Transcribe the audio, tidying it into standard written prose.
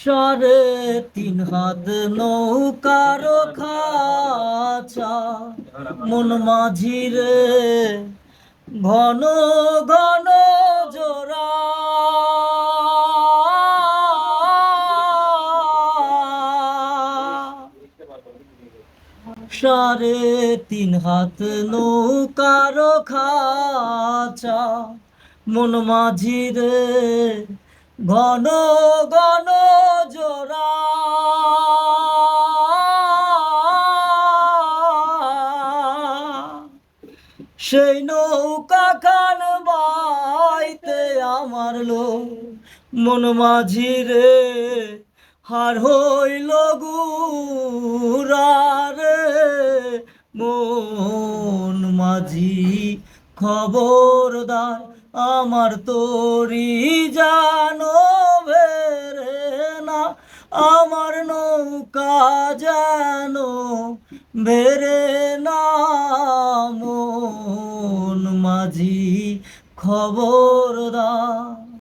3.5 হাত নৌকার খাঁচা মন মাঝিরে ঘন ঘন জোড়া। 3.5 হাত নৌকার খাঁচা মন মাঝিরে ঘন ঘন জোড়া। সেই নৌকা খান বাইতে আমার মন মাঝিরে হার হইল গুরারে। মন মাঝি খবরদার আমার তোরি জানো বেরে না, আমার নৌকা যেন বেরে না। মন মাঝি খবরদার।